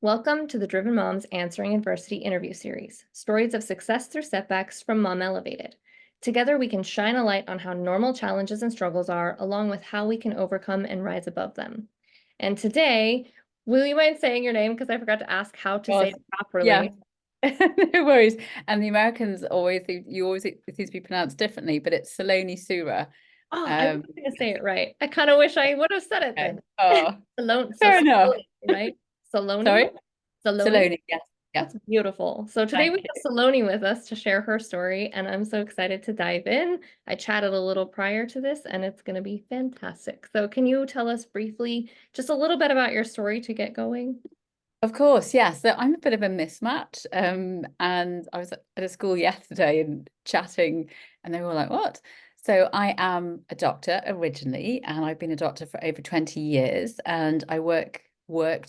Welcome to the Driven Moms Answering Adversity interview series, stories of success through setbacks from Mom Elevated. Together, we can shine a light on how normal challenges and struggles are, along with how we can overcome and rise above them. And today, will you mind saying your name? Because I forgot to ask how to say Gosh, it yeah, properly. no worries. And the Americans always you always it seems to be pronounced differently, but it's Saloni Surah. Oh, I was Um, going to say it right. I kind of wish I would have said it okay. then. Oh, fair enough. Saloni, right? Saloni? Sorry, Saloni? Saloni. Yes, yeah. That's beautiful. So today Thank we you. have Saloni with us to share her story, and I'm so excited to dive in. I chatted a little prior to this, and it's going to be fantastic. So can you tell us briefly just a little bit about your story to get going? Of course, yeah. So I'm a bit of a mismatch. And I was at a school yesterday and chatting, and they were like, "What?" So I am a doctor originally, and I've been a doctor for over 20 years, and I worked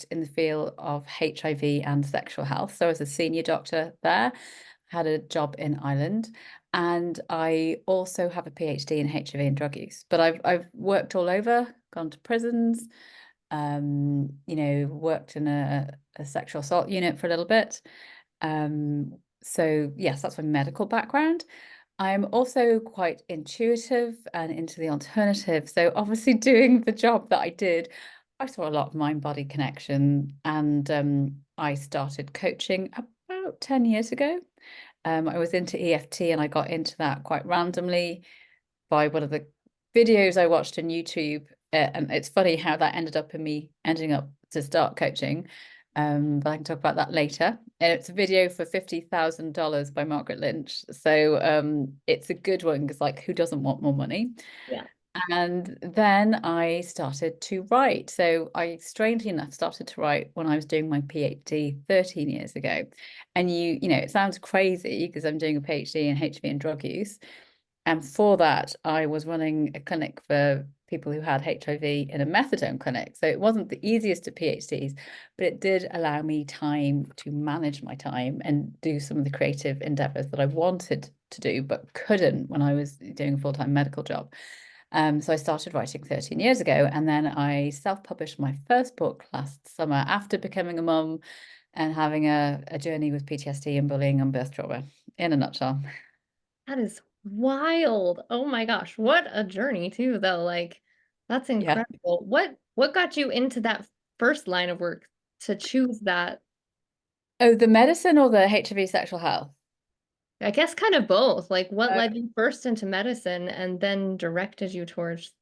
in the field of HIV and sexual health. So as a senior doctor there, had a job in Ireland, and I also have a PhD in HIV and drug use. But I've worked all over, gone to prisons, worked in a sexual assault unit for a little bit. So yes, that's my medical background. I'm also quite intuitive and into the alternative. So obviously doing the job that I did, I saw a lot of mind-body connection, and I started coaching about 10 years ago. I was into EFT, and I got into that quite randomly by one of the videos I watched on YouTube. And it's funny how that ended up in me ending up to start coaching. But I can talk about that later. And it's a video for $50,000 by Margaret Lynch. So it's a good one because, like, who doesn't want more money? Yeah. And then I started to write. So I, strangely enough, started to write when I was doing my PhD 13 years ago. And it sounds crazy because I'm doing a PhD in HIV and drug use. And for that, I was running a clinic for people who had HIV in a methadone clinic. So it wasn't the easiest of PhDs, but it did allow me time to manage my time and do some of the creative endeavors that I wanted to do, but couldn't when I was doing a full-time medical job. So I started writing 13 years ago, and then I self-published my first book last summer after becoming a mum and having a journey with PTSD and bullying and birth trauma in a nutshell. That is wild. Oh my gosh, what a journey too, though. Like, that's Yeah. incredible. What got you into that first line of work to choose that? Oh, the medicine or the HIV sexual health? I guess kind of both. Like, what Uh, led you first into medicine and then directed you towards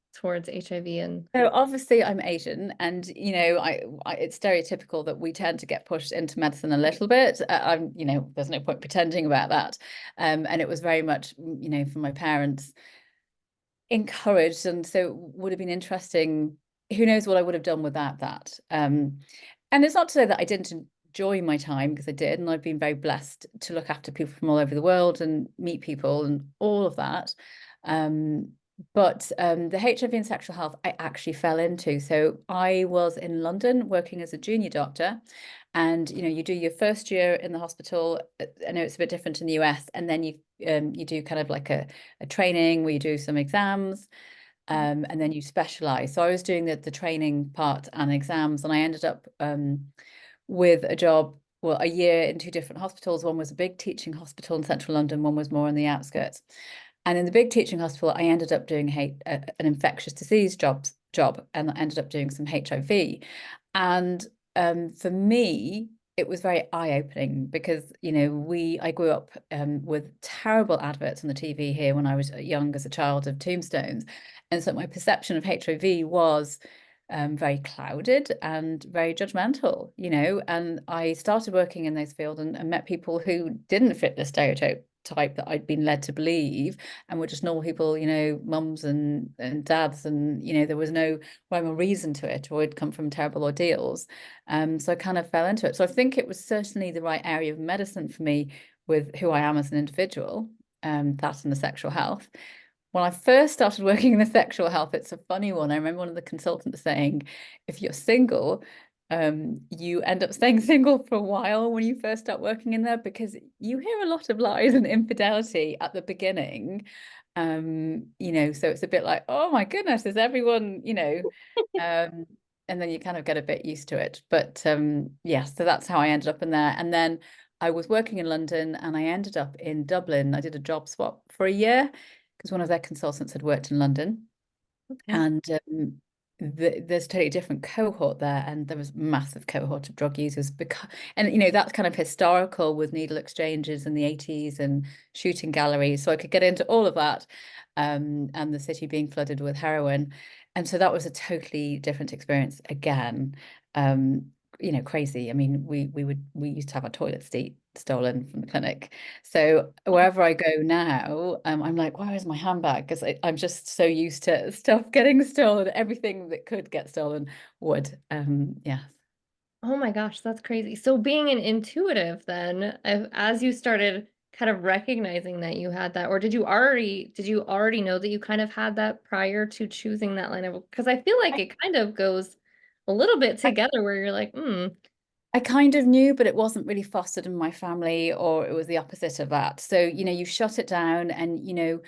HIV and so obviously I'm Asian, and it's stereotypical that we tend to get pushed into medicine a little bit. There's no point pretending about that. And it was very much, from my parents encouraged, and so would have been interesting. Who knows what I would have done without that? And it's not to say that I didn't enjoy my time, because I did, and I've been very blessed to look after people from all over the world and meet people and all of that. Um, but the HIV and sexual health I actually fell into. So I was in London working as a junior doctor, and you do your first year in the hospital. I know it's a bit different in the US, and then you do kind of like a training where you do some exams, and then you specialize. So I was doing the training part and exams, and I ended up with a job, well, a year in two different hospitals. One was a big teaching hospital in central London, one was more on the outskirts. And in the big teaching hospital, I ended up doing an infectious disease job, and I ended up doing some HIV. And for me, it was very eye-opening because I grew up with terrible adverts on the TV here when I was young as a child of tombstones, and so my perception of HIV was very clouded and very judgmental, and I started working in those fields, and met people who didn't fit the stereotype type that I'd been led to believe, and were just normal people, mums and dads, and there was no rhyme or reason to it, or had come from terrible ordeals. So I kind of fell into it. So I think it was certainly the right area of medicine for me, with who I am as an individual, that and the sexual health. When I first started working in the sexual health, it's a funny one. I remember one of the consultants saying, if you're single, you end up staying single for a while when you first start working in there, because you hear a lot of lies and infidelity at the beginning. So it's a bit like, oh my goodness, is everyone, um, and then you kind of get a bit used to it. But yeah, so that's how I ended up in there. And then I was working in London and I ended up in Dublin. I did a job swap for a year because one of their consultants had worked in London. Okay. And there's a totally different cohort there, and there was a massive cohort of drug users because, and you know, that's kind of historical with needle exchanges in the 80s and shooting galleries, so I could get into all of that, and the city being flooded with heroin, and so that was a totally different experience again. um you know, crazy. I mean, we used to have our toilet seat stolen from the clinic. So wherever I go now, I'm like, where is my handbag? Because I'm just so used to stuff getting stolen. Everything that could get stolen would. Yeah. Oh my gosh, that's crazy. So being an intuitive then, as you started kind of recognizing that you had that, or did you already know that you kind of had that prior to choosing that line of, because I feel like I, it kind of goes a little bit I together where you're like, hmm, I kind of knew, but it wasn't really fostered in my family, or it was the opposite of that. So, you know, you shut it down, and, you know,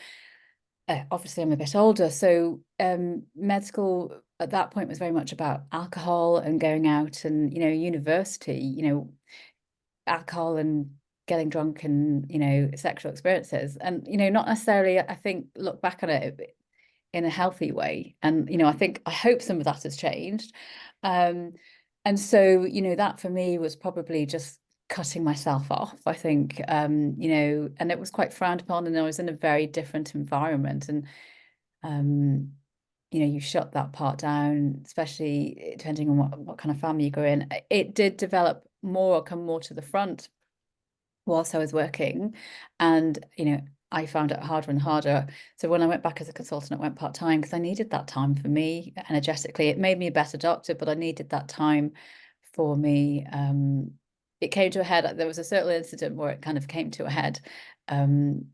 obviously I'm a bit older. So med school at that point was very much about alcohol and going out, and, you know, university, you know, alcohol and getting drunk and, you know, sexual experiences. And, you know, not necessarily, I think, look back on it in a healthy way. And, you know, I hope some of that has changed. Um, and so, you know, that for me was probably just cutting myself off, I think, you know, and it was quite frowned upon, and I was in a very different environment. And, um, you know, you shut that part down, especially depending on what kind of family you go in. It did develop more or come more to the front whilst I was working. And, you know, I found it harder and harder. So when I went back as a consultant, I went part-time because I needed that time for me energetically. It made me a better doctor, but I needed that time for me. It came to a head. There was a certain incident where it kind of came to a head. Um,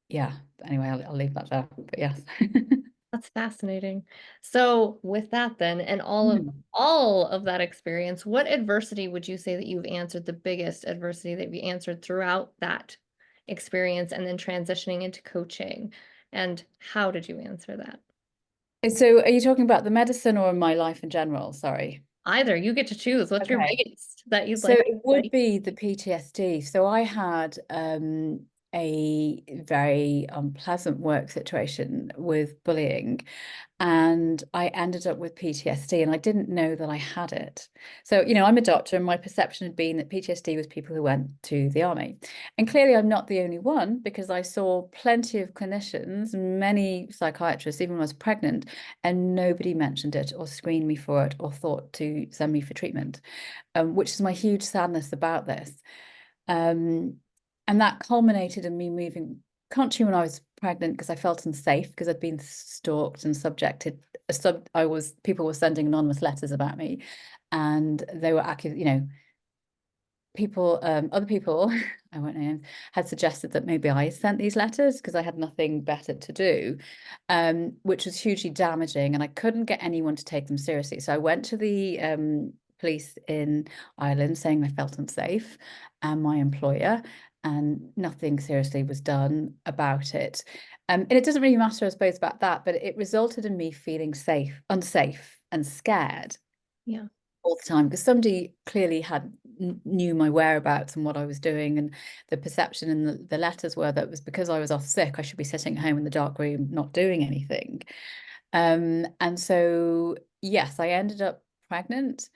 yeah. Anyway, I'll leave that there. But yes. that's fascinating. So with that then, and all of Mm. all of that experience, what adversity would you say that you've answered, the biggest adversity that you answered throughout that experience and then transitioning into coaching? And how did you answer that? So are you talking about the medicine or my life in general? Sorry. Either, you get to choose. What's your Okay. biggest that you'd So like it would everybody? be the PTSD. So I had a very unpleasant work situation with bullying, and I ended up with PTSD, and I didn't know that I had it. So, you know, I'm a doctor, and my perception had been that PTSD was people who went to the army. And clearly I'm not the only one, because I saw plenty of clinicians, many psychiatrists, even when I was pregnant, and nobody mentioned it or screened me for it or thought to send me for treatment, which is my huge sadness about this. Um, and that culminated in me moving country when I was pregnant because I felt unsafe because I'd been stalked and subjected. People were sending anonymous letters about me, and they were you know, other people, I won't name, had suggested that maybe I sent these letters because I had nothing better to do, which was hugely damaging, and I couldn't get anyone to take them seriously. So I went to the police in Ireland saying I felt unsafe, and my employer, and nothing seriously was done about it. And it doesn't really matter, I suppose, about that, but it resulted in me feeling unsafe and scared Yeah. all the time, because somebody clearly knew my whereabouts and what I was doing, and the perception in the letters were that it was because I was off sick I should be sitting at home in the dark room not doing anything. And so yes, I ended up pregnant.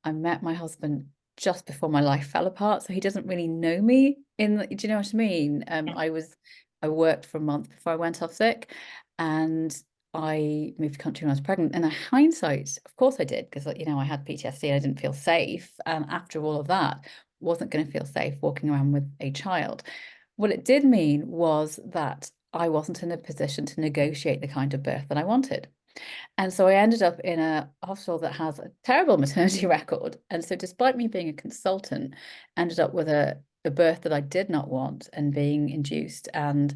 I met my husband just before my life fell apart, so he doesn't really know me do you know what I mean? I worked for a month before I went off sick, and I moved country when I was pregnant. And in hindsight, of course I did, because, you know, I had PTSD and I didn't feel safe. And after all of that, wasn't going to feel safe walking around with a child. What it did mean was that I wasn't in a position to negotiate the kind of birth that I wanted. And so I ended up in a hospital that has a terrible maternity record. And so despite me being a consultant, ended up with a birth that I did not want, and being induced, and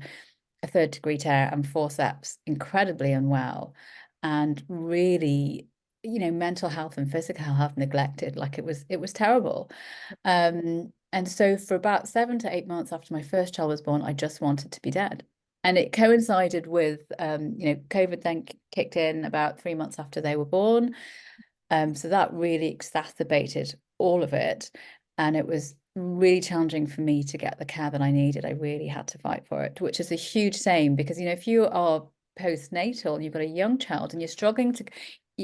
a third degree tear and forceps, incredibly unwell, and really, you know, mental health and physical health neglected. Like it was terrible. And so for about 7 to 8 months after my first child was born, I just wanted to be dead. And it coincided with, you know, COVID then kicked in about 3 months after they were born. So that really exacerbated all of it. And it was really challenging for me to get the care that I needed. I really had to fight for it, which is a huge shame because, if you are postnatal and you've got a young child and you're struggling to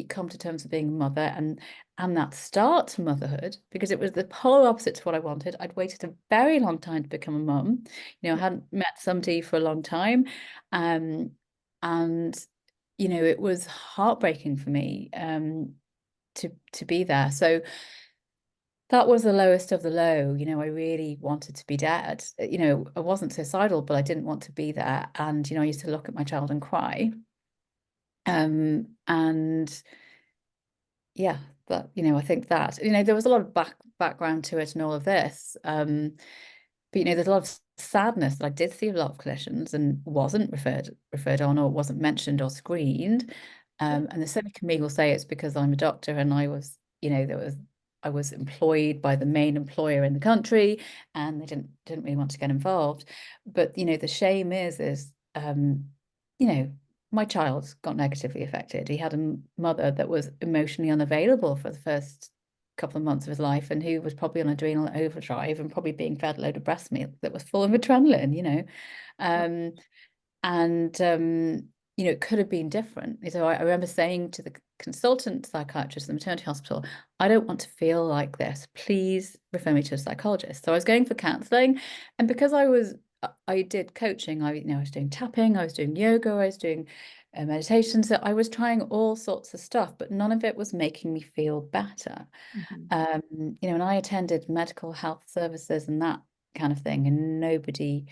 come to terms with being a mother and that start to motherhood, because it was the polar opposite to what I wanted. I'd waited a very long time to become a mum. I hadn't met somebody for a long time. And it was heartbreaking for me. To be there. So that was the lowest of the low. I really wanted to be dead. I wasn't suicidal, but I didn't want to be there. And, I used to look at my child and cry. And yeah, that, I think that, there was a lot of background to it and all of this. But there's a lot of sadness that I did see a lot of clinicians and wasn't referred on or wasn't mentioned or screened. And the cynic in me will say it's because I'm a doctor and I was, I was employed by the main employer in the country and they didn't really want to get involved. But the shame is my child got negatively affected. He had a mother that was emotionally unavailable for the first couple of months of his life and who was probably on adrenal overdrive and probably being fed a load of breast milk that was full of adrenaline. um, and it could have been different. So I remember saying to the consultant psychiatrist in the maternity hospital, I don't want to feel like this, please refer me to a psychologist. So I was going for counseling, and because I did coaching, I was doing tapping, I was doing yoga, I was doing meditation, so I was trying all sorts of stuff, but none of it was making me feel better. Mhm. And I attended medical health services and that kind of thing, and nobody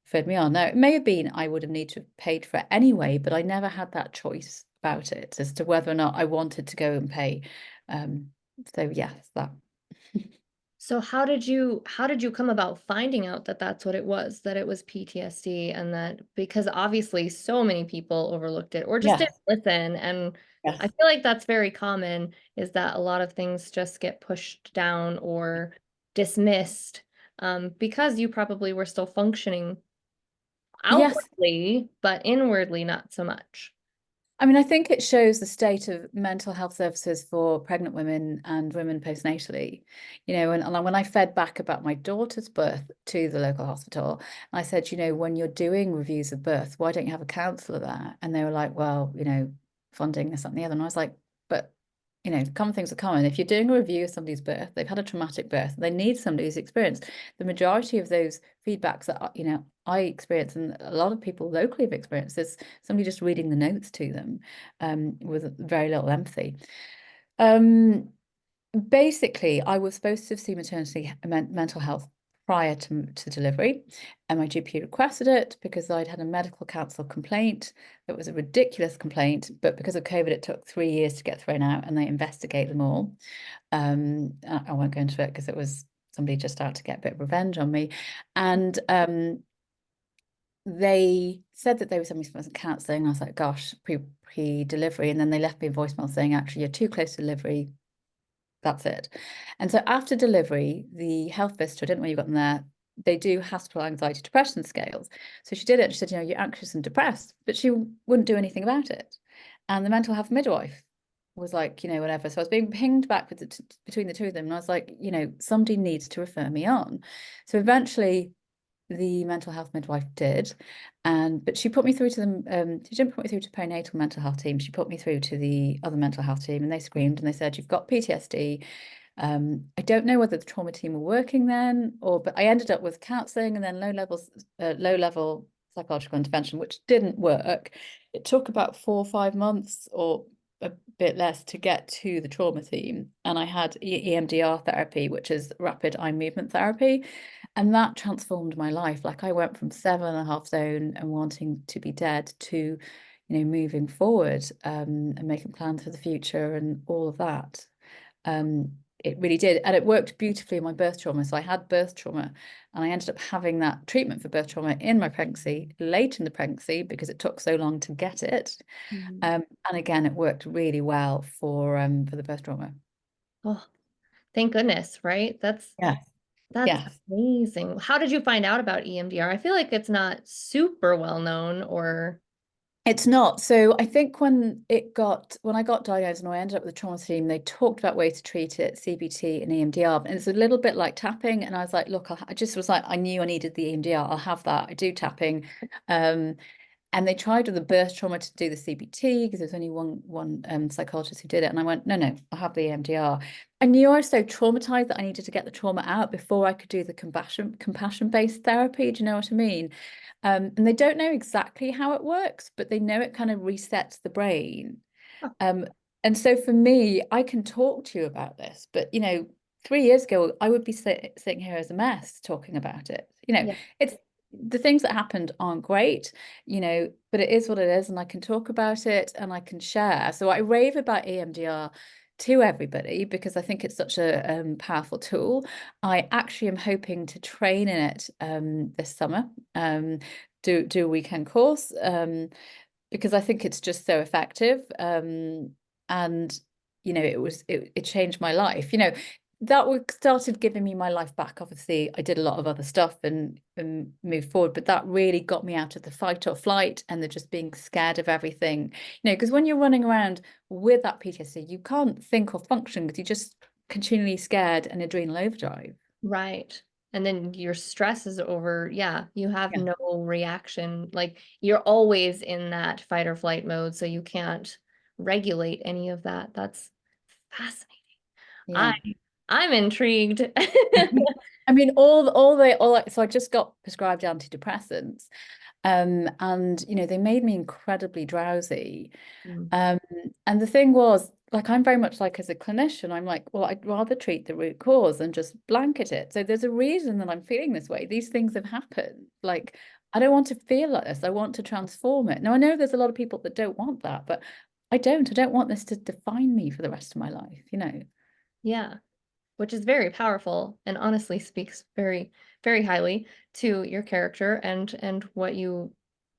referred me on. Now, it may have been I would have needed to have paid for it anyway, but I never had that choice about it as to whether or not I wanted to go and pay. So yes, that. So how did you come about finding out that that's what it was, that it was PTSD, and that because obviously so many people overlooked it or just didn't Yes, listen, and I yes. feel like that's very common, is that a lot of things just get pushed down or dismissed, because you probably were still functioning Yes, outwardly, but inwardly not so much. I mean, I think it shows the state of mental health services for pregnant women and women postnatally. And when I fed back about my daughter's birth to the local hospital, I said, when you're doing reviews of birth, why don't you have a counsellor there? And they were like, well, funding this, something the other. And I was like, but common things are common. If you're doing a review of somebody's birth, they've had a traumatic birth, they need somebody who's experienced. The majority of those feedbacks that I experience and a lot of people locally have experienced is somebody just reading the notes to them with very little empathy. Um, Basically, I was supposed to have seen maternity mental health prior to delivery, and my GP requested it because I'd had a medical council complaint. It was a ridiculous complaint, but because of COVID, it took 3 years to get thrown out, and they investigate them all. I won't go into it because it was somebody just out to get a bit of revenge on me, and they said that they were sending me for some counselling. I was like, gosh, pre-delivery, and then they left me a voicemail saying, actually, you're too close to delivery, that's it. And so after delivery, the health visitor, I didn't know where you got them there, they do hospital anxiety depression scales. So she did it. She said, you're anxious and depressed, but she wouldn't do anything about it. And the mental health midwife was like, whatever. So I was being pinged back between the two of them. And I was like, somebody needs to refer me on. So eventually the mental health midwife did, but she put me through to them. She didn't put me through to perinatal mental health team. She put me through to the other mental health team, and they screamed and they said, you've got PTSD. I don't know whether the trauma team were working then, but I ended up with counselling and then low level psychological intervention, which didn't work. It took about 4 or 5 months or a bit less to get to the trauma team, and I had EMDR therapy, which is rapid eye movement therapy, and that transformed my life. Like, I went from 7.5 zone and wanting to be dead to moving forward, and making plans for the future and all of that. It really did, and it worked beautifully in my birth trauma. So I had birth trauma, and I ended up having that treatment for birth trauma in my pregnancy, late in the pregnancy, because it took so long to get it. Mhm. And again, it worked really well for the birth trauma. Oh, thank goodness, right? Yeah, That's yes. amazing. How did you find out about EMDR? I feel like it's not super well known or It's not. So I think when I got diagnosed and I ended up with a trauma team, they talked about ways to treat it, CBT and EMDR. And it's a little bit like tapping. And I was like, look, I just was like, I knew I needed the EMDR. I'll have that. I do tapping. Um, and they tried with the birth trauma to do the CBT because there's only one psychologist who did it. And I went, no, I'll have the EMDR. I knew I was so traumatized that I needed to get the trauma out before I could do the compassion-based therapy. Do you know what I mean? And they don't know exactly how it works, but they know it kind of resets the brain. Oh, Um, and so for me, I can talk to you about this, but 3 years ago, I would be sitting here as a mess talking about it. yeah. It's the things that happened aren't great, but it is what it is, and I can talk about it and I can share. So I rave about EMDR to everybody because I think it's such a powerful tool. I actually am hoping to train in it this summer, do a weekend course. Because I think it's just so effective. And it changed my life. That started giving me my life back. Obviously, I did a lot of other stuff and moved forward, but that really got me out of the fight or flight and the just being scared of everything. Because when you're running around with that PTSD, you can't think or function because you're just continually scared and adrenal overdrive. Right. And then your stress is over. Yeah, you have Yeah. no reaction. Like you're always in that fight or flight mode, so you can't regulate any of that. That's fascinating. I Yeah. I'm intrigued. I mean, so I just got prescribed antidepressants, and they made me incredibly drowsy. Mm, Um, and the thing was, like, I'm very much like as a clinician, I'm like, well, I'd rather treat the root cause than just blanket it. So there's a reason that I'm feeling this way. These things have happened. Like, I don't want to feel like this. I want to transform it. Now, I know there's a lot of people that don't want that, but I don't. I don't want this to define me for the rest of my life. yeah, which is very powerful and honestly speaks very, very highly to your character and what you,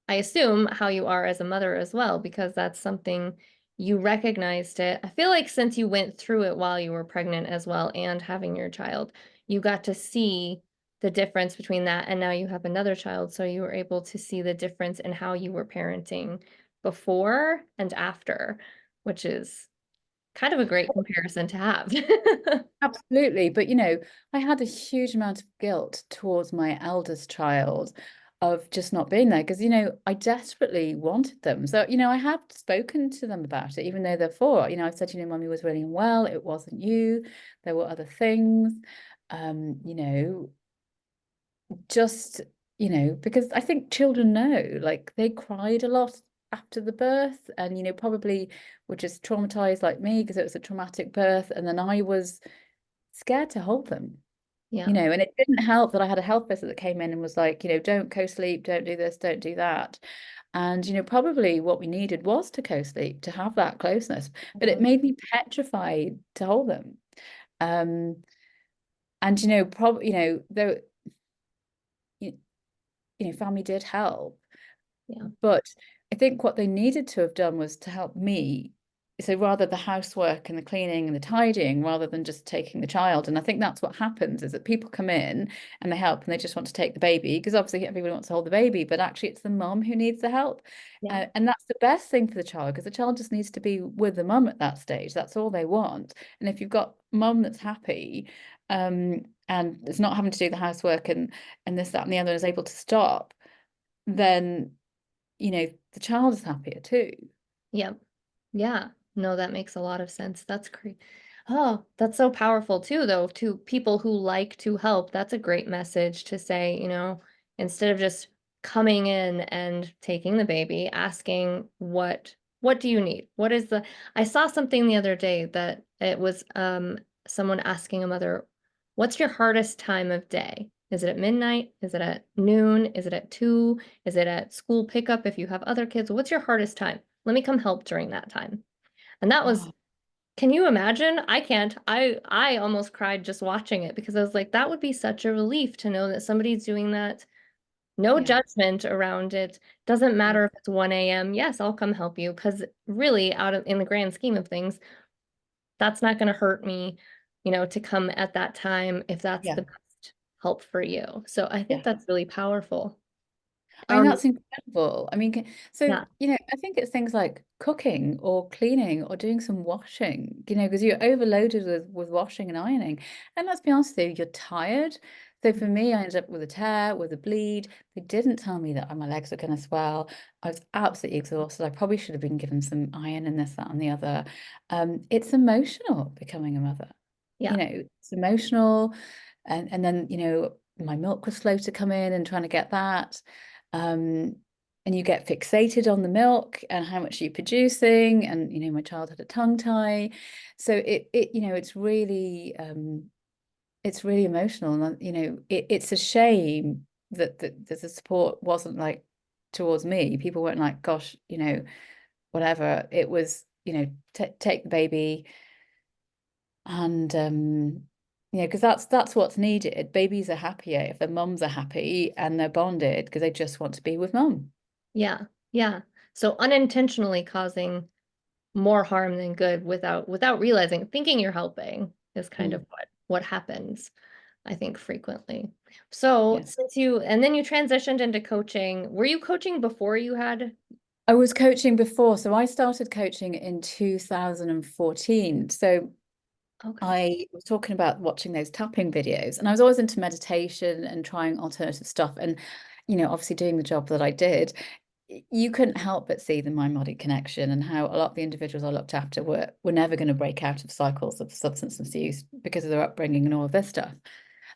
I assume, how you are as a mother as well, because that's something you recognized it. I feel like since you went through it while you were pregnant as well and having your child, you got to see the difference between that and now you have another child, so you were able to see the difference in how you were parenting before and after, which is kind of a great comparison to have. Absolutely. But, I had a huge amount of guilt towards my eldest child of just not being there because, I desperately wanted them. So, I have spoken to them about it, even though they're four. I've said, Mummy was really unwell. It wasn't you. There were other things. Um, you know, just, because I think children know, like they cried a lot after the birth and, probably were just traumatized like me because it was a traumatic birth. And then I was scared to hold them, Yeah, and it didn't help that I had a health visitor that came in and was like, don't co-sleep, don't do this, don't do that. And, probably what we needed was to co-sleep, to have that closeness, but it mhm, made me petrified to hold them. Um, and, probably, though, you, family did help. yeah, But I think what they needed to have done was to help me. So rather the housework and the cleaning and the tidying, rather than just taking the child. And I think that's what happens is that people come in and they help and they just want to take the baby because obviously everybody wants to hold the baby, but actually it's the mum who needs the help. yeah, And that's the best thing for the child because the child just needs to be with the mum at that stage. That's all they want. And if you've got mum that's happy, and is not having to do the housework and this, that, and the other is able to stop, then the child is happier too. yeah. Yeah, no, that makes a lot of sense. That's great. Oh, that's so powerful too, though, to people who like to help. That's a great message to say, instead of just coming in and taking the baby, asking what do you need? What is the I saw something the other day that it was someone asking a mother, what's your hardest time of day? Is it at midnight? Is it at noon? Is it at 2? Is it at school pickup if you have other kids? What's your hardest time? Let me come help during that time. And that was, Oh, can you imagine? I can't. I almost cried just watching it because I was like, that would be such a relief to know that somebody's doing that. No yeah, judgment around it. Doesn't yeah, matter if it's 1 a.m. Yes, I'll come help you because really out of in the grand scheme of things, that's not going to hurt me, to come at that time if that's yeah, the best help for you. So I think yeah. that's really powerful. I mean, Um, that's incredible. I mean, so, yeah, I think it's things like cooking or cleaning or doing some washing, because you're overloaded with washing and ironing. And let's be honest with you, you're tired. So for me, I ended up with a tear, with a bleed. They didn't tell me that my legs were going to swell. I was absolutely exhausted. I probably should have been given some iron and this, that, and the other. It's emotional becoming a mother. yeah, It's emotional. And then, my milk was slow to come in and trying to get that. Um, and you get fixated on the milk and how much you're producing. And, my child had a tongue tie. So it's really emotional. And, it's a shame that the support wasn't like towards me. People weren't like, gosh, whatever. It was, take the baby and, because that's what's needed. Babies are happier if their mums are happy and they're bonded because they just want to be with mum. yeah, yeah. So unintentionally causing more harm than good without realizing, thinking you're helping is kind of Mm. what happens, I think, frequently. So Yeah. and then you transitioned into coaching. Were you coaching before you had? I was coaching before, so I started coaching in 2014. So Okay. I was talking about watching those tapping videos, and I was always into meditation and trying alternative stuff. And, obviously doing the job that I did, you couldn't help but see the mind-body connection and how a lot of the individuals I looked after were never going to break out of cycles of substance misuse because of their upbringing and all of this stuff.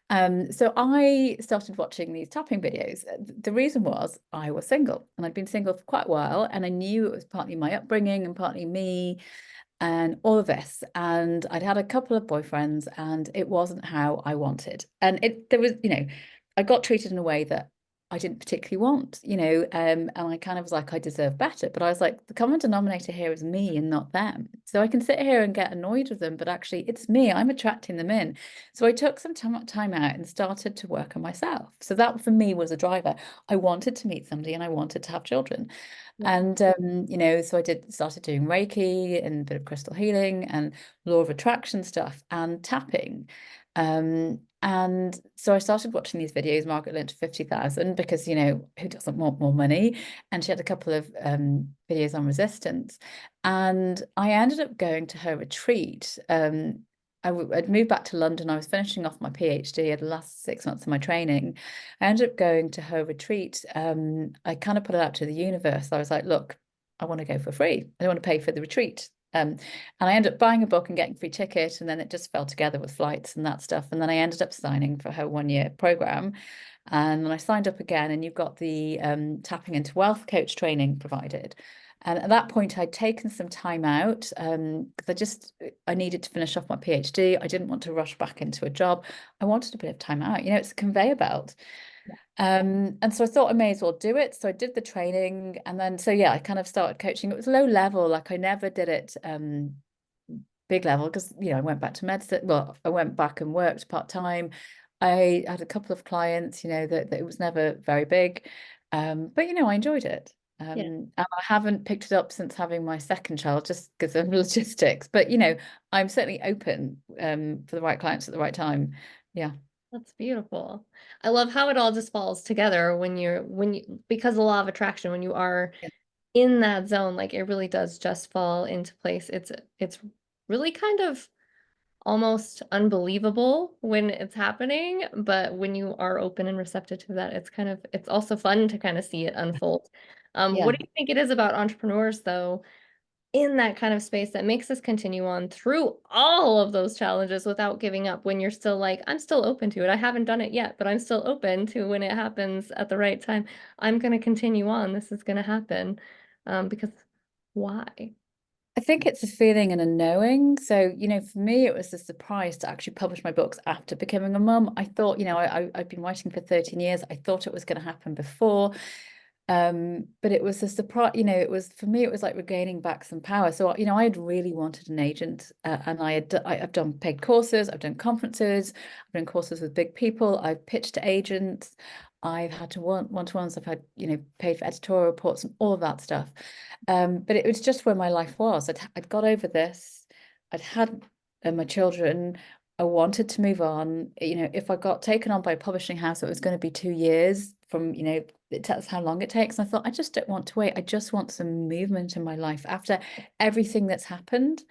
So I started watching these tapping videos. The reason was I was single and I'd been single for quite a while, and I knew it was partly my upbringing and partly me and all of this. And I'd had a couple of boyfriends and it wasn't how I wanted. And there was, I got treated in a way that I didn't particularly want, and I kind of was like, I deserve better. But I was like, the common denominator here is me and not them. So I can sit here and get annoyed with them, but actually it's me. I'm attracting them in. So I took some time out and started to work on myself. So that for me was a driver. I wanted to meet somebody and I wanted to have children. Yeah. And so I started doing Reiki and a bit of crystal healing and law of attraction stuff and tapping. And so I started watching these videos, Margaret Lynch 50,000, because who doesn't want more money? And she had a couple of videos on resistance. And I ended up going to her retreat. I'd moved back to London. I was finishing off my PhD at the last 6 months of my training. I ended up going to her retreat. I kind of put it out to the universe. I was like, look, I want to go for free. I don't want to pay for the retreat. And I ended up buying a book and getting free ticket, and then it just fell together with flights and that stuff. And then I ended up signing for her 1 year program. And then I signed up again, and you've got the tapping into wealth coach training provided. And at that point, I'd taken some time out because I needed to finish off my PhD. I didn't want to rush back into a job. I wanted a bit of time out. It's a conveyor belt. And so I thought I may as well do it. So I did the training, and then I kind of started coaching. It was low level, like I never did it big level because I went back to medicine. Well, I went back and worked part-time. I had a couple of clients, that it was never very big. But I enjoyed it. Yeah. And I haven't picked it up since having my second child just because of logistics. But I'm certainly open for the right clients at the right time. Yeah. That's beautiful. I love how it all just falls together because the law of attraction, when you are Yeah. in that zone, like it really does just fall into place. It's really kind of almost unbelievable when it's happening, but when you are open and receptive to that, it's also fun to kind of see it unfold. What Yeah. do you think it is about entrepreneurs though, in that kind of space that makes us continue on through all of those challenges without giving up when you're still like, I'm still open to it. I haven't done it yet, but I'm still open to when it happens at the right time. I'm going to continue on. This is going to happen. Because why? I think it's a feeling and a knowing. So, for me, it was a surprise to actually publish my books after becoming a mum. I thought, I've been writing for 13 years. I thought it was going to happen before. But it was a surprise, it was for me, it was like regaining back some power. So, I had really wanted an agent, and I've done paid courses, I've done conferences, I've done courses with big people, I've pitched to agents, I've had to one-to-ones, I've had, paid for editorial reports and all of that stuff. But it was just where my life was. I'd got over this, I'd had my children. I wanted to move on. If I got taken on by a publishing house, it was going to be 2 years from, it tells how long it takes. And I thought, I just don't want to wait. I just want some movement in my life after everything that's happened.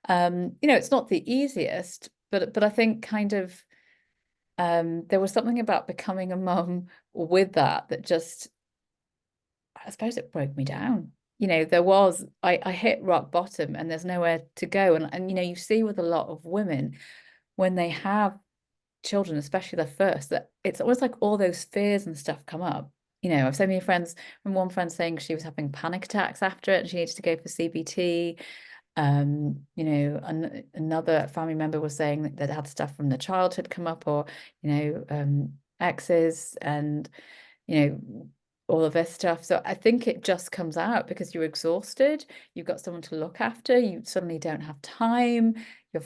It's not the easiest, but I think kind of there was something about becoming a mum with that just, I suppose it broke me down. I hit rock bottom and there's nowhere to go. And you see with a lot of women when they have children, especially their first, that it's always like all those fears and stuff come up. I've so many friends, and one friend saying she was having panic attacks after it and she needed to go for CBT. Another family member was saying that they'd had stuff from the childhood come up, or exes, and you know, all of this stuff. So I think it just comes out because you're exhausted, you've got someone to look after, you suddenly don't have time, you're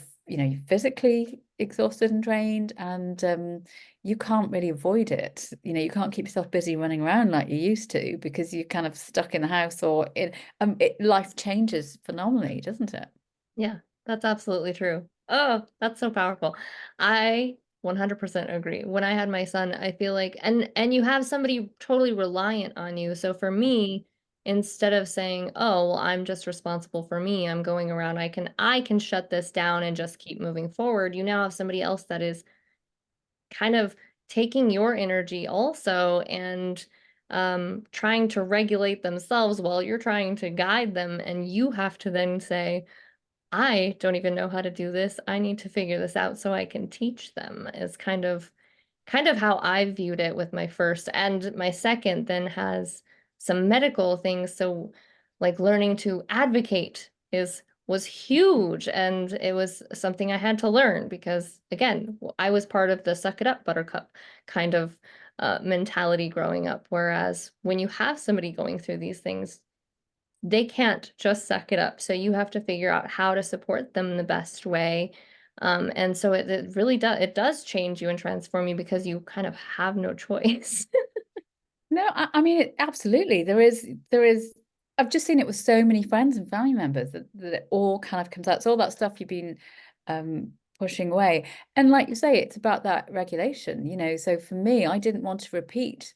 physically exhausted and drained, and you can't really avoid it. You can't keep yourself busy running around like you used to because you're kind of stuck in the house, or life changes phenomenally, doesn't it? Yeah, that's absolutely true. Oh, that's so powerful. I 100% agree. When I had my son, I feel like and you have somebody totally reliant on you. So for me, instead of saying, "Oh, well, I'm just responsible for me. I'm going around. I can shut this down and just keep moving forward." You now have somebody else that is kind of taking your energy also and trying to regulate themselves while you're trying to guide them, and you have to then say, I don't even know how to do this. I need to figure this out so I can teach them, is kind of how I viewed it with my first. And my second then has some medical things. So like learning to advocate is was huge, and it was something I had to learn because again, I was part of the suck it up buttercup kind of mentality growing up. Whereas when you have somebody going through these things, they can't just suck it up. So you have to figure out how to support them the best way. And so it really does change you and transform you because you kind of have no choice. No, I mean, absolutely. There is. I've just seen it with so many friends and family members that it all kind of comes out. It's all that stuff you've been pushing away. And like you say, it's about that regulation. So for me, I didn't want to repeat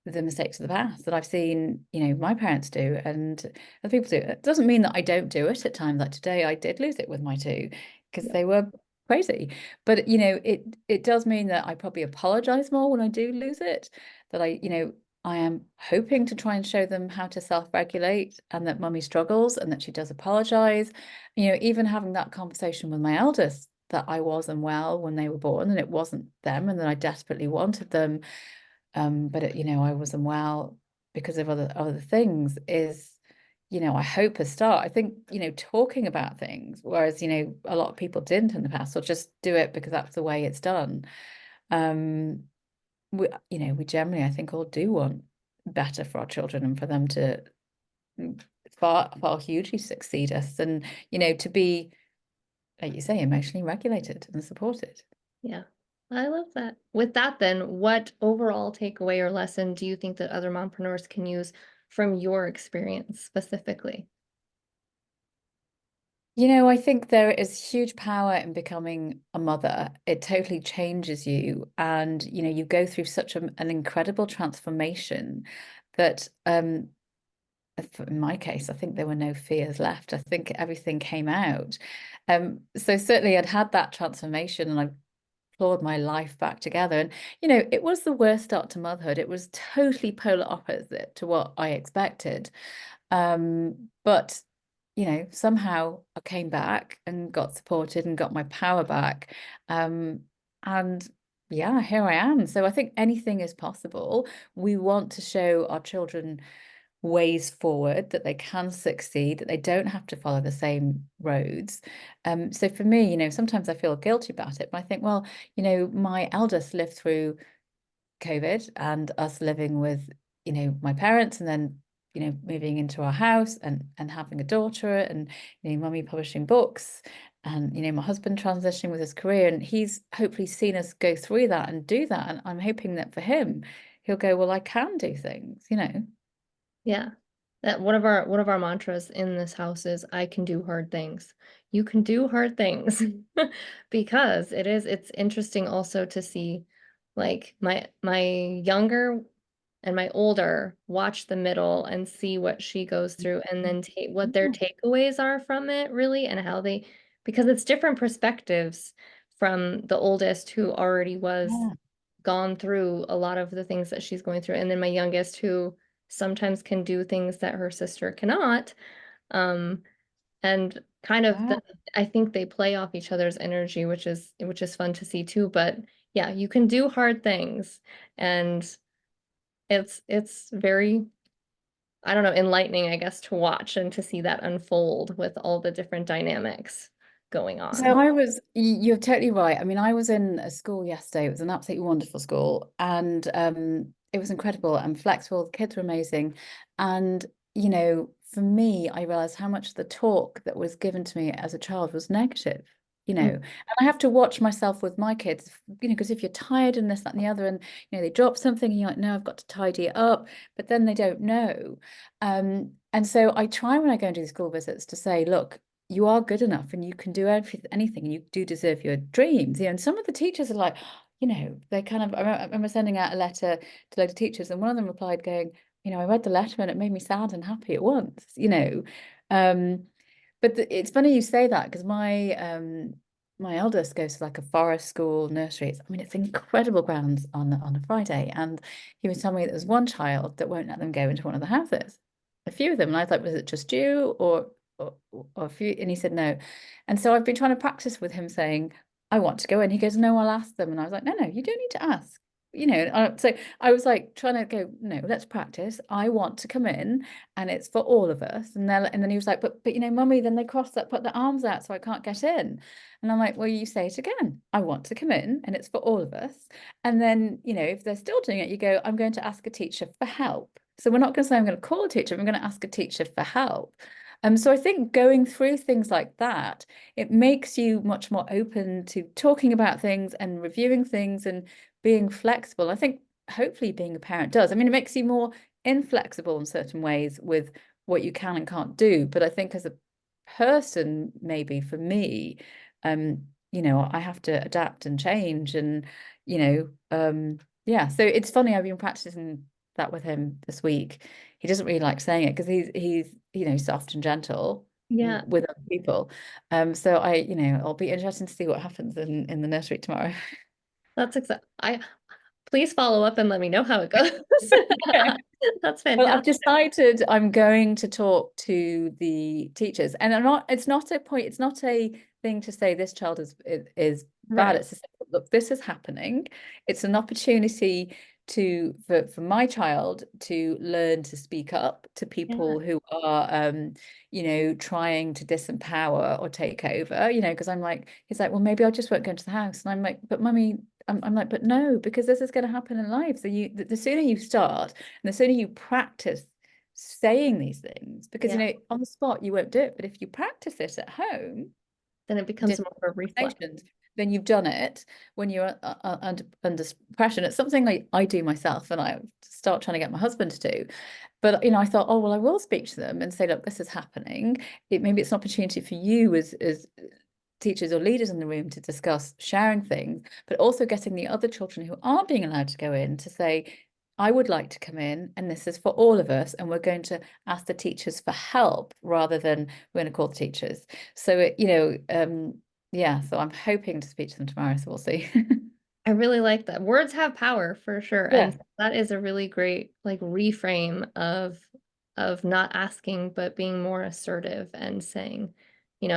the mistakes of the past that I've seen, my parents do and other people do. It doesn't mean that I don't do it at times. Like today, I did lose it with my two because Yeah. they were crazy. But it does mean that I probably apologize more when I do lose it. That I am hoping to try and show them how to self-regulate and that mummy struggles and that she does apologize. Even having that conversation with my eldest that I wasn't well when they were born and it wasn't them and that I desperately wanted them, but I wasn't well because of other things is, I hope a start. I think, talking about things, whereas, a lot of people didn't in the past, or just do it because that's the way it's done. Um, we generally, I think, all do want better for our children and for them to far, far hugely succeed us and, to be, like you say, emotionally regulated and supported. Yeah. I love that. With that then, what overall takeaway or lesson do you think that other mompreneurs can use from your experience specifically? I think there is huge power in becoming a mother. It totally changes you. And, you go through such an incredible transformation that, in my case, I think there were no fears left. I think everything came out. So certainly I'd had that transformation and I clawed my life back together. And, it was the worst start to motherhood. It was totally polar opposite to what I expected. But somehow I came back and got supported and got my power back. And yeah, here I am. So I think anything is possible. We want to show our children ways forward, that they can succeed, that they don't have to follow the same roads. So for me, sometimes I feel guilty about it, but I think, well, my eldest lived through COVID and us living with, my parents and then, moving into our house and having a daughter and, mummy publishing books and, my husband transitioning with his career. And he's hopefully seen us go through that and do that. And I'm hoping that for him, he'll go, well, I can do things. Yeah. That one of our mantras in this house is I can do hard things. You can do hard things. Because it's interesting also to see like my younger and my older watch the middle and see what she goes through and then take what their takeaways are from it really and how they because it's different perspectives from the oldest who already was Yeah. gone through a lot of the things that she's going through and then my youngest who sometimes can do things that her sister cannot um and kind of Wow. I think they play off each other's energy which is fun to see too but yeah you can do hard things and it's very I don't know enlightening I guess to watch and to see that unfold with all the different dynamics going So on. you're totally right. I mean, I was in a school yesterday. It was an absolutely wonderful school, and it was incredible and flexible. The kids were amazing. And, for me, I realized how much the talk that was given to me as a child was negative, Mm, and I have to watch myself with my kids, because if you're tired and this, that, and the other, and, they drop something and you're like, no, I've got to tidy it up, but then they don't know. And so I try when I go and do the school visits to say, look, you are good enough and you can do anything and you do deserve your dreams. And some of the teachers are like, they kind of, I remember sending out a letter to a load of teachers and one of them replied going, I read the letter and it made me sad and happy at once. Um, but it's funny you say that because my eldest goes to like a forest school nursery. It's incredible grounds on a Friday. And he was telling me that there's one child that won't let them go into one of the houses. A few of them. And I thought, was it just you or a few? And he said no. And so I've been trying to practice with him saying, I want to go in. He goes, no, I'll ask them. And I was like, no, you don't need to ask. So I was like trying to go, no, let's practice. I want to come in and it's for all of us. And then he was like, but mummy, then they put their arms out so I can't get in. And I'm like, well, you say it again. I want to come in and it's for all of us. And then, if they're still doing it, you go, I'm going to ask a teacher for help. So we're not going to say I'm going to call a teacher, I'm going to ask a teacher for help. So I think going through things like that, it makes you much more open to talking about things and reviewing things and being flexible. I think hopefully being a parent does. It makes you more inflexible in certain ways with what you can and can't do. But I think as a person, maybe for me, I have to adapt and change yeah. So it's funny, I've been practicing that with him this week. He doesn't really like saying it because he's soft and gentle yeah, with other people. So I'll be interested to see what happens in the nursery tomorrow. that's exactly I please follow up and let me know how it goes. That's Well, I've fantastic. decided I'm going to talk to the teachers, and it's not a point. It's not a thing to say this child is bad. Right. It's to say, look, this is happening. It's an opportunity for my child to learn to speak up to Yeah. people who are trying to disempower or take over. Because he's like, well, maybe I just won't go into the house, and I'm like, but mummy. I'm like, but no, because this is going to happen in life. So the sooner you start, and the sooner you practice saying these things, because Yeah. on the spot you won't do it, but if you practice it at home, Then it becomes different more of a reflex. conversations, then you've done it when you're under pressure. And it's something like I do myself, and I start trying to get my husband to do. But I thought, oh well, I will speak to them and say, look, this is happening. Maybe it's an opportunity for you as teachers or leaders in the room to discuss sharing things, but also getting the other children who aren't being allowed to go in to say, I would like to come in and this is for all of us, and we're going to ask the teachers for help rather than we're going to call the teachers. So yeah, so I'm hoping to speak to them tomorrow, so we'll see. I really like that. Words have power for sure. Yeah. And that is a really great like reframe of not asking but being more assertive and saying, in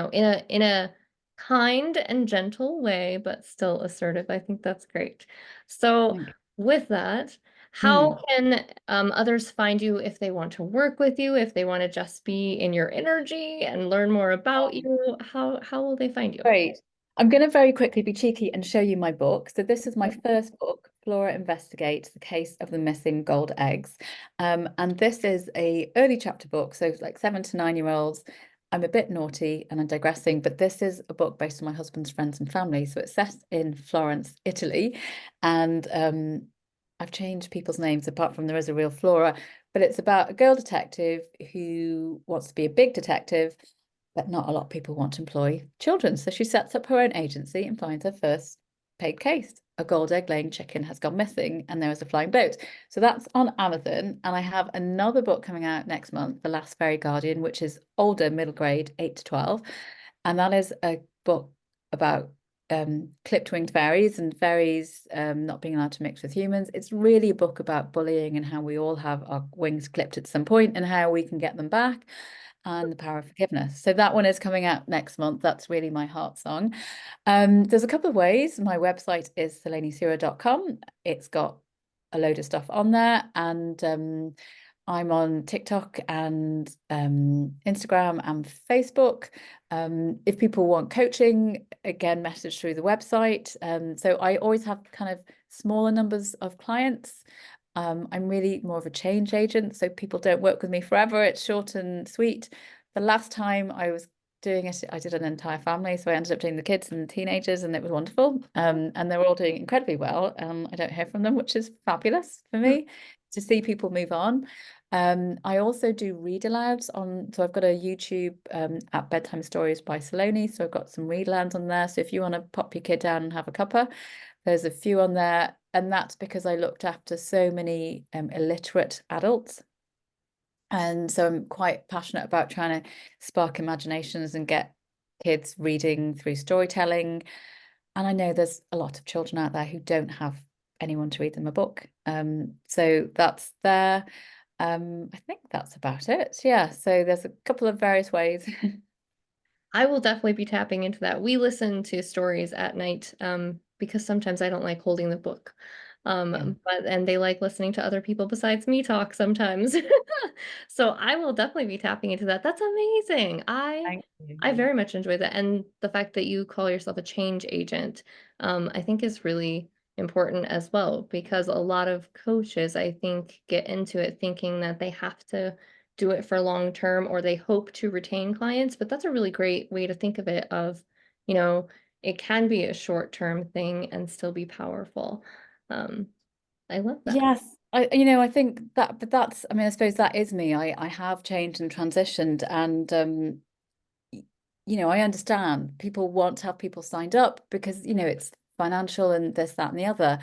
a kind and gentle way, but still assertive. I think that's great. So Thank with that, how you. can others find you if they want to work with you, if they want to just be in your energy and learn more about you? How will they find you? Great. I'm going to very quickly be cheeky and show you my book. So this is my first book, Flora Investigates: The Case of the Missing Gold Eggs. And this is a early chapter book, so like 7 to 9 year olds. I'm a bit naughty and I'm digressing, but this is a book based on my husband's friends and family. So it's set in Florence, Italy. And I've changed people's names apart from there is a real Flora, but it's about a girl detective who wants to be a big detective, but not a lot of people want to employ children. So she sets up her own agency and finds her first paid case. a gold egg laying chicken has gone missing and there was a flying boat. So that's on Amazon. And I have another book coming out next month, The Last Fairy Guardian, which is older, middle grade, 8 to 12. And that is a book about clipped winged fairies and fairies not being allowed to mix with humans. It's really a book about bullying and how we all have our wings clipped at some point and how we can get them back, and the power of forgiveness. So that one is coming out next month. That's really my heart song. There's a couple of ways. My website is salonisurah.com. It's got a load of stuff on there, and I'm on TikTok and Instagram and Facebook. If people want coaching, again, message through the website. So I always have kind of smaller numbers of clients. I'm really more of a change agent, so people don't work with me forever. It's short and sweet. The last time I was doing it, I did an entire family, so I ended up doing the kids and the teenagers, and it was wonderful. And they were all doing incredibly well. I don't hear from them, which is fabulous for me to see people move on. I also do read alouds on, so I've got a YouTube at Bedtime Stories by Saloni. So I've got some read alouds on there. So if you want to pop your kid down and have a cuppa, there's a few on there. And that's because I looked after so many illiterate adults. And so I'm quite passionate about trying to spark imaginations and get kids reading through storytelling. And I know there's a lot of children out there who don't have anyone to read them a book. So that's there. I think that's about it. Yeah. So there's a couple of various ways. I will definitely be tapping into that. We listen to stories at night because sometimes I don't like holding the book. Yeah. And they like listening to other people besides me talk sometimes. So I will definitely be tapping into that. That's amazing. Thank you. I very much enjoy that. And the fact that you call yourself a change agent, I think is really important as well, because a lot of coaches, I think, get into it thinking that they have to do it for long term or they hope to retain clients, but that's a really great way to think of it of, you know, it can be a short term thing and still be powerful. Um, I love that. Yes, I think that, but that's, I mean, I suppose that is me. I have changed and transitioned, and I understand people want to have people signed up because, it's financial and this, that, and the other.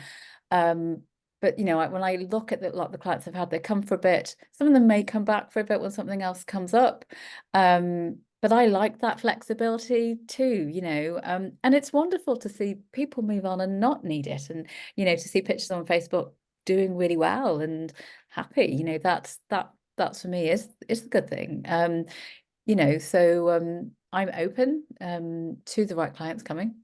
Um, but when I look at a lot of the clients I've had, they come for a bit. Some of them may come back for a bit when something else comes up. But I like that flexibility too, and it's wonderful to see people move on and not need it, and to see pictures on Facebook doing really well and happy. That's for me is the good thing. So I'm open to the right clients coming.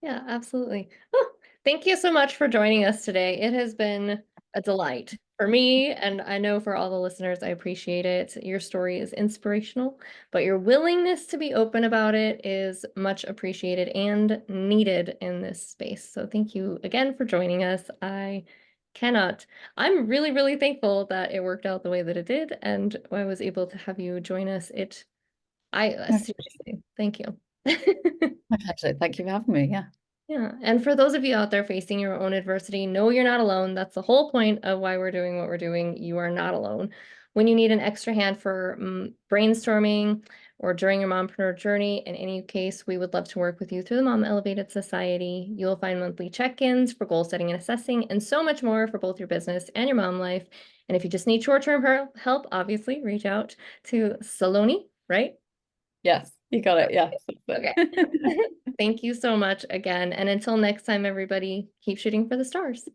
Yeah, absolutely. Oh, thank you so much for joining us today. It has been a delight for me, and I know for all the listeners, I appreciate it. Your story is inspirational, but your willingness to be open about it is much appreciated and needed in this space. So thank you again for joining us. Cannot, I'm really, really thankful that it worked out the way that it did, and I was able to have you join us. My Seriously, thank you. my pleasure. Thank you for having me. Yeah. Yeah, and for those of you out there facing your own adversity, know you're not alone. That's the whole point of why we're doing what we're doing. You are not alone. When you need an extra hand for brainstorming or during your mompreneur journey, in any case, we would love to work with you through the Mom Elevated Society. You will find monthly check-ins for goal setting and assessing, and so much more for both your business and your mom life. And if you just need short-term help, obviously reach out to Saloni, right? Yes, you got it. Yeah. Okay. Thank you so much again. And until next time, everybody, keep shooting for the stars.